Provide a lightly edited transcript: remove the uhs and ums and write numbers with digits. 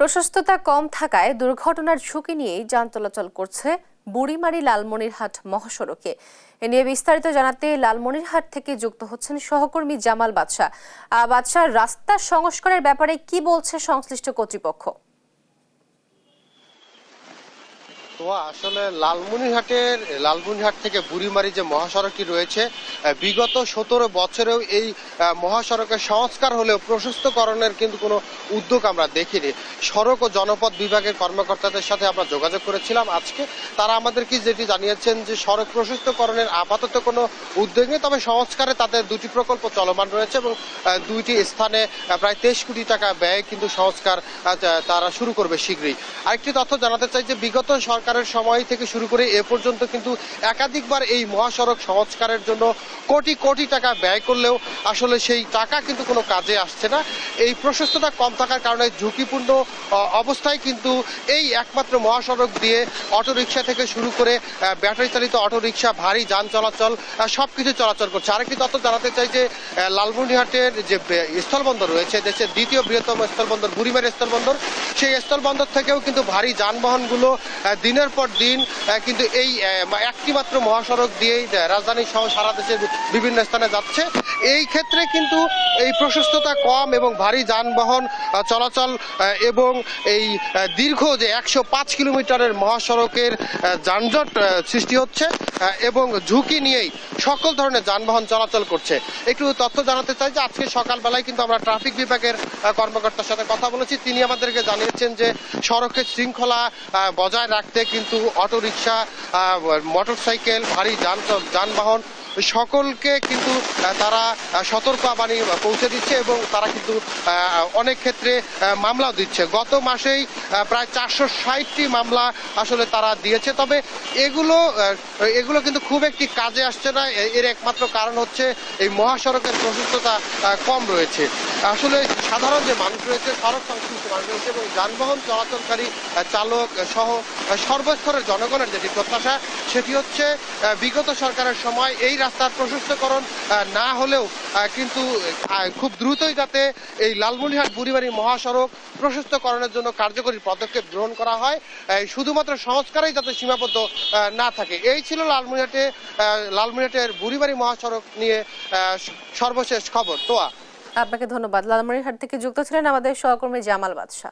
প্রশস্ততা কম থাকায় দুর্ঘটনার ঝুঁকি নিয়েই যান চলাচল করছে বুড়িমারি লালমনিরহাট মহাসড়কে। এ নিয়ে বিস্তারিত জানাতে লালমনিরহাট থেকে যুক্ত হচ্ছেন সহকর্মী জামাল বাদশা। বাদশা, রাস্তা সংস্কারের ব্যাপারে কি বলছে সংশ্লিষ্ট কর্তৃপক্ষ? তো আসলে লালমনিরহাট থেকে বুড়িমারি যে মহাসড়কটি রয়েছে, বিগত 17 বছরেও এই মহাসড়কের সংস্কার হলেও প্রশস্তকরণের কিন্তু কোনো উদ্যোগ আমরা দেখিনি। সড়ক ও জনপথ বিভাগের কর্মকর্তাদের সাথে আমরা যোগাযোগ করেছিলাম আজকে। তারা আমাদেরকে যেটি জানিয়েছেন যে সড়ক প্রশস্তকরণের আপাতত কোনো উদ্যোগ নেই, তবে সংস্কারে তাদের দুটি প্রকল্প চলমান রয়েছে এবং দুইটি স্থানে প্রায় 23 কোটি টাকা ব্যয় কিন্তু সংস্কার তারা শুরু করবে শীঘ্রই। আরেকটি তথ্য জানাতে চাই যে বিগত সরকারের সময় থেকে শুরু করে এ পর্যন্ত কিন্তু একাধিকবার এই মহাসড়ক সংস্কারের জন্য কোটি কোটি টাকা ব্যয় করলেও আসলে সেই টাকা কিন্তু কোনো কাজে আসছে না। এই প্রশস্ততা কম থাকার কারণে ঝুঁকিপূর্ণ অবস্থায় কিন্তু এই একমাত্র মহাসড়ক দিয়ে অটোরিকশা থেকে শুরু করে ব্যাটারি চালিত অটোরিকশা, ভারী যান চলাচল সবকিছু চলাচল করছে। আরেকটি তথ্য জানাতে চাই যে লালমনিরহাটের যে স্থলবন্দর রয়েছে, দেশের দ্বিতীয় বৃহত্তম স্থলবন্দর বুড়িমারি স্থলবন্দর, সেই স্থলবন্দর থেকেও কিন্তু ভারী যানবাহনগুলো দিনের পর দিন কিন্তু এই একটি মাত্র মহাসড়ক দিয়েই রাজধানী সহ সারা দেশের বিভিন্ন স্থানে যাচ্ছে। এই ক্ষেত্রে কিন্তু এই প্রশস্ততা কম এবং ভারী যানবাহন চলাচল এবং এই দীর্ঘ যে 105 কিলোমিটারের মহাসড়কের যানজট সৃষ্টি হচ্ছে এবং ঝুঁকি নিয়েই সকল ধরনের যানবাহন চলাচল করছে। একটু তথ্য জানাতে চাই যে আজকে সকালবেলায় কিন্তু আমরা ট্রাফিক বিভাগের কর্মকর্তার সাথে কথা বলেছি। তিনি আমাদেরকে জানিয়েছেন যে সড়কের শৃঙ্খলা বজায় রাখতে কিন্তু অটোরিকশা, মোটরসাইকেল, ভারী যানবাহন সকলকে কিন্তু তারা সতর্কবাণী পৌঁছে দিচ্ছে এবং তারা কিন্তু অনেক ক্ষেত্রে মামলাও দিচ্ছে। গত মাসেই প্রায় 460টি মামলা আসলে তারা দিয়েছে, তবে এগুলো কিন্তু খুব একটি কাজে আসছে না। এর একমাত্র কারণ হচ্ছে এই মহাসড়কের প্রশস্ততা কম রয়েছে। আসলে সাধারণ যে মানুষ রয়েছে, সড়ক সংশ্লিষ্ট মানুষ রয়েছে এবং যানবাহন চলাচলকারী চালক সহ সর্বস্তরের জনগণের যেটি প্রত্যাশা, সেটি হচ্ছে বিগত সরকারের সময় এই রাস্তার প্রশস্তকরণ না হলেও কিন্তু খুব দ্রুতই যাতে এই লালমনিরহাট বুড়িমারি মহাসড়ক প্রশস্তকরণের জন্য কার্যকরী পদক্ষেপ গ্রহণ করা হয়, শুধুমাত্র সংস্কারেই যাতে সীমাবদ্ধ না থাকে। এই ছিল লালমনিরহাটের বুড়িমারি মহাসড়ক নিয়ে সর্বশেষ খবর। তোয়া, আপনাকে ধন্যবাদ। লালমনিরহাট থেকে যুক্ত ছিলেন আমাদের সহকর্মী জামাল বাদশা।